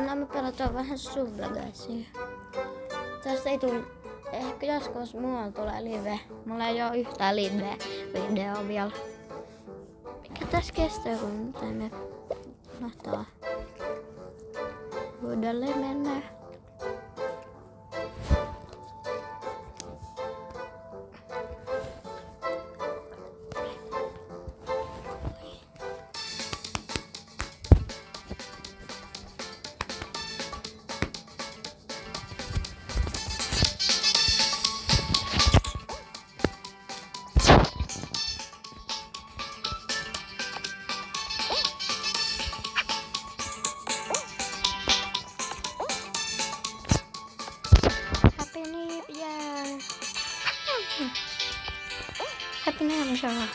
anna me pelataan vähän Subnautia. Tästä ei tule, ehkä joskus muualla tulee live. Mulla ei oo yhtään live-videoa vielä. Mikä tässä kestää, kun teemme mahtaa uudelleen mennä. Happy New Year.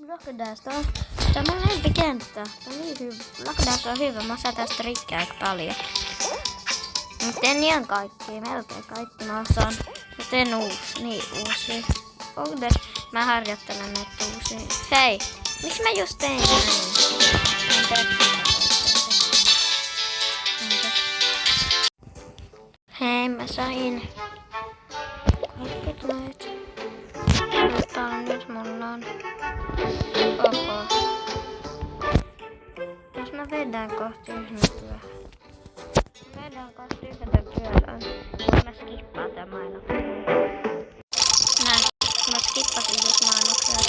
Lockdasta on tämä lempikenttä. Tämä on niin hyvä. Lockdasta on hyvä. Mä osaan tästä rikkiä aika paljon. Mutta en ihan kaikkia. Melkein kaikki mä osaan. Mutta en uusia. Lockdasta mä harjoittelen näitä uusia. Hei! Miksi mä just tein näin? Hei, mä sain 30 noita. Nyt mulla on. Oho. Jos mä vedän kohti yhden työhön. Mä skippaan tämän mainoksen. Näin. Mä skippasin nyt mainoksen.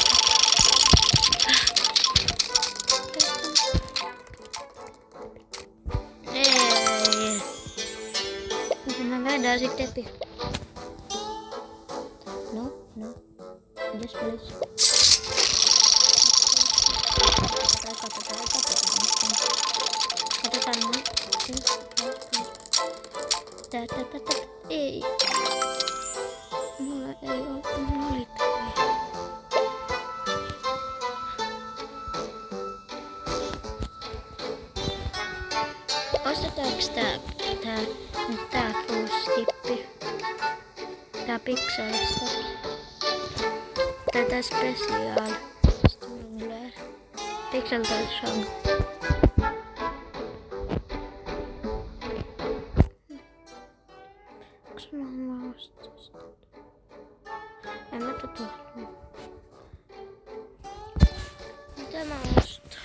Ei. Miten mä vedän sitten epi? No. Yes, please. Katsotaan nyt. Ei. Mulla ei oo valita. Ostetaanko tää full-skippi? Tää Pixelista. Tätä special Stumler Pixel Song. Onks mä ostaa? En mä tutustu. Mitä mä ostaa?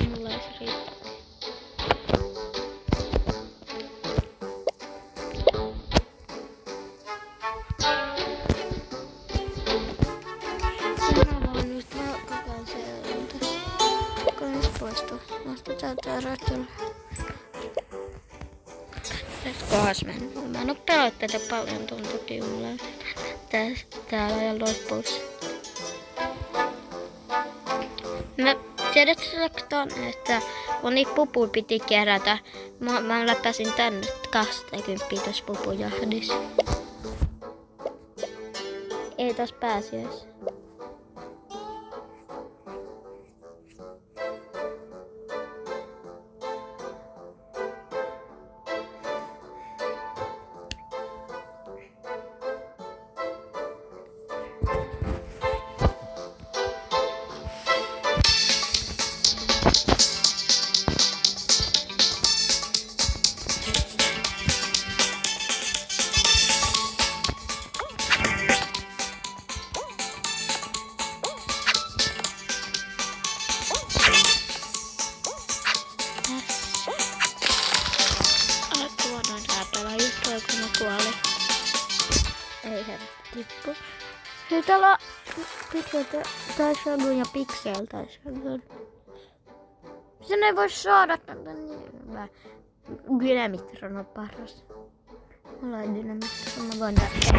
Mulla ei se riitä. Nostetaan tää ratilla. Kohas mä en oo pelannut tätä paljon tuntukin mulla. Täällä on loppuus. Mä tiedätkö ton, että kun niitä pupuja piti kerätä, mä läpäsin tänne 20 tässä pupujahdissa. Ei taas pääsiäis. siihen tippu. Hei, täällä Pixel tai Shogun ja Pixel tai Shogun. Sen ei voi saada tätä niin hyvää. Dynamitron on paras. Mulla on Dynamitron, mä voin tehdä.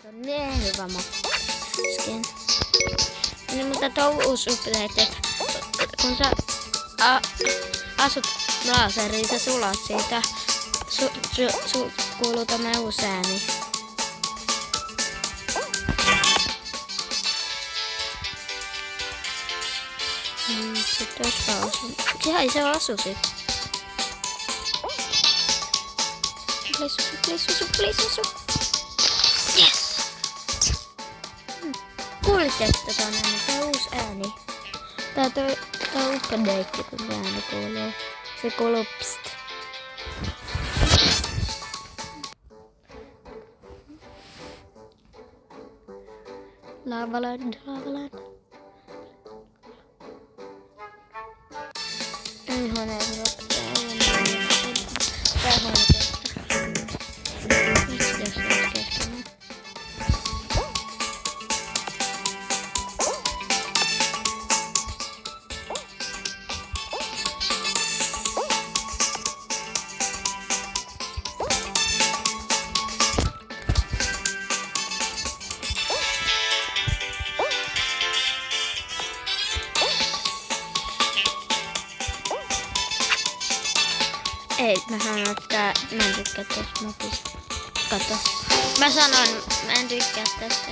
Se on niin hyvä skin. Niin, mutta tuo uusi update, että kun sä asut laaseriin, sä sulat siitä. Kuuluu tämmönen uusi ääni. Sitten jos mä asun. Sehän se asu sit. Please asu. Yes! Kuulitteko tätä ääni? Tää on uusi ääni. Tää on update, kun se ääni kuuluu. Se kuuluu pst. Lavaland. Ei huone Ei, mä sanoin, että mä en tykkää tästä mapista. Kato. Mä sanoin, mä en tykkää tästä.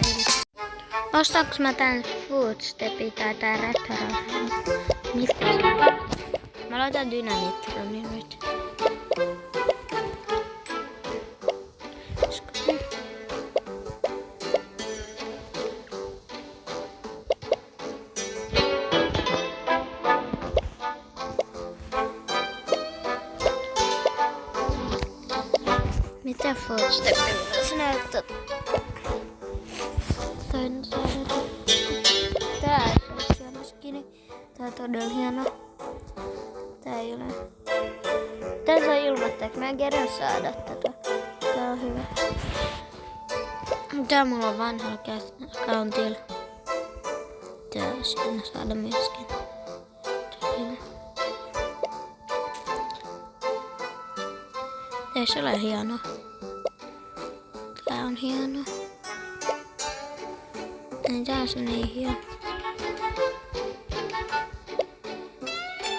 Ostaanko mä tän Footstepin tai tää Retro? Mitä se on? Mä laitan Dynamitronin nyt. Mitä Footstepin sä näyttät? Tää ei ole hieno skini. Tää on todella hieno. Tää ei ole. Tää saa ilmoittaa, että mä en kerran saada tätä. Tää on hyvä. Tää mulla on vanhalla accountilla. Tää on siinä saada myöskin. Tää on hyvä. Ei se ole hieno. Tää on hieno. Ei tää on se niin hieno.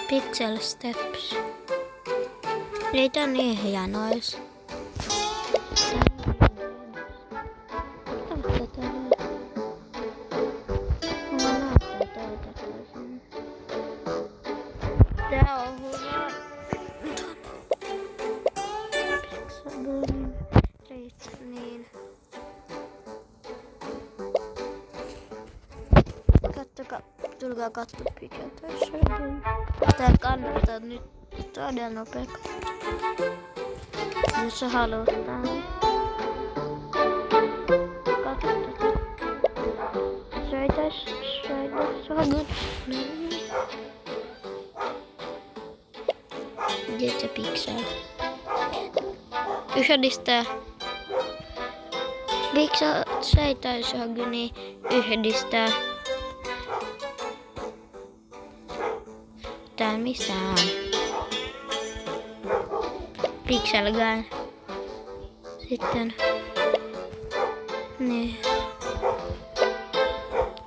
Pixel Steps. Ei tää niin hieno ees. Tää on hyvä. Niin. Kattokaa, tulkaa katsoa Pixel tai Shogun. Tää kannattaa nyt todella nopea. Jos sä haluat tähän. Katso tätä. Söitäis. Shogun. Get Pixel. Yhdistää. Pixel Seitä Shoguni yhdistää. Tää missä on? Pixel Gun. Sitten. Niin.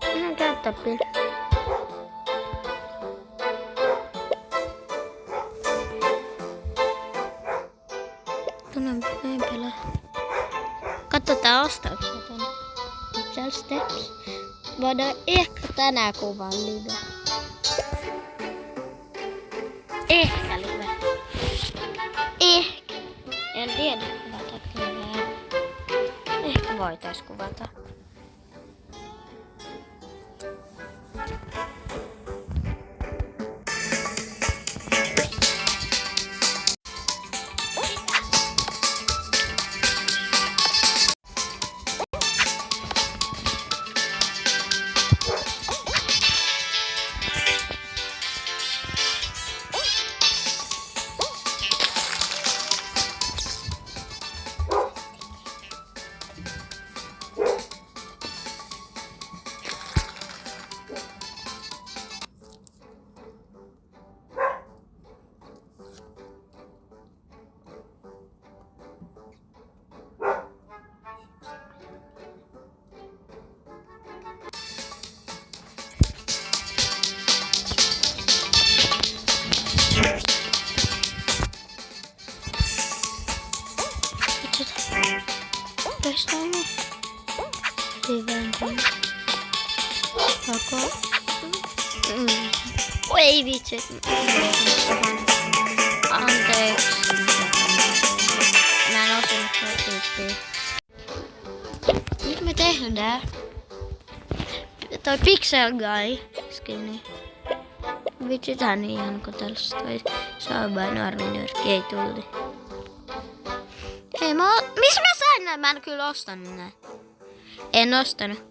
No käyttäpil. Ei pelaa. Katsotaan ostaako tänne. Pixel Steps. Voidaan ehkä tänään kuvaa live. Ehkä live. Ehkä. En tiedä kuvataanko live. Ehkä voitais kuvata. toinen. Hyvän kuin. Joko. Oi vitsi. Anteeksi. Mä en osunut tuo tyyppiä. Nyt me tehdään. Toi Pixel Guy skini. Vitsi tää on niin ihana, kun tällaista toi Saubain arminyrkki ei tulli. Hei missä mä sain näin? Mä en kyllä ostanut näin. En ostanut.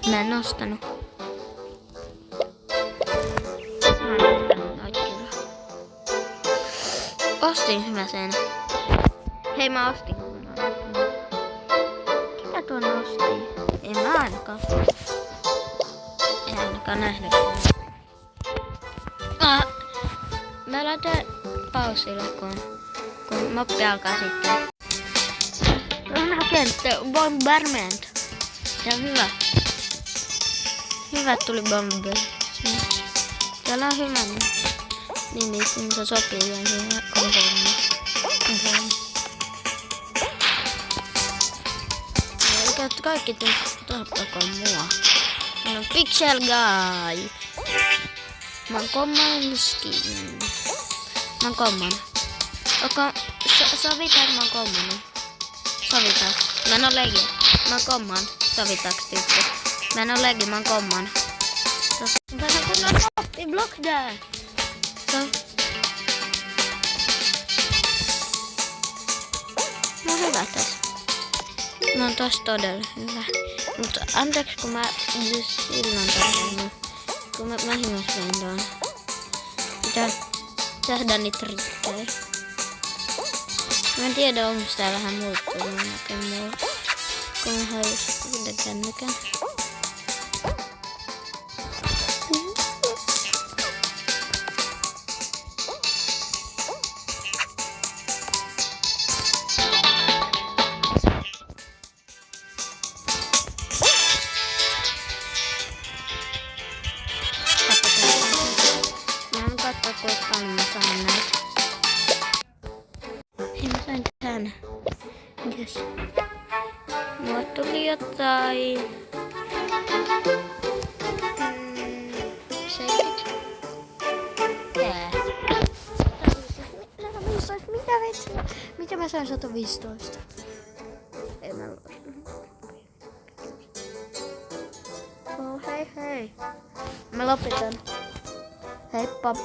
Mä en ostanut. Mä en ostanut noita kyllä. Ostin mä sen. Hei mä ostin. Ketä tuon ostin? En mä ainakaan. En ainakaan nähnyt. Mä laitan pausille, kun moppi alkaa sitten. Onhan kenttä Bombardment. Tää on hyvä. Hyvä tuli bombi. Täällä on hyvä. Niin se sopii ihan siihen komboihin. Kaikki tuottakoon mua. Meillä on Pixel Guy. Mä oon common skin. Mä oon common. Sovitaan mä oon common. Sovitaaks? Mä en oo legi. Mä oon common. Sovitaaks tyyppi? Mä en oo legi, mä oon common. Tässä on kunnon oppi, block there. Mä oon hyvä tässä. Mä oon tos todella hyvä. Mutta anteeksi kun mä silloin tarvitsen. Kun mä himosin tuon. Pitää tehdä niitä trikkejä. Mä en tiedä onko tää vähän muuttunut näkeen mulla. Kun mä haluaisin yhden kännykän. Kuinka paljon mä saan näitä. Hei mä sain tän. Yes. Mulla tuli jotain. 70. Tää. 115. Mitä vetsiä? Mitä mä sain 115? Ei mä hei. Mä lopetan. Heippa.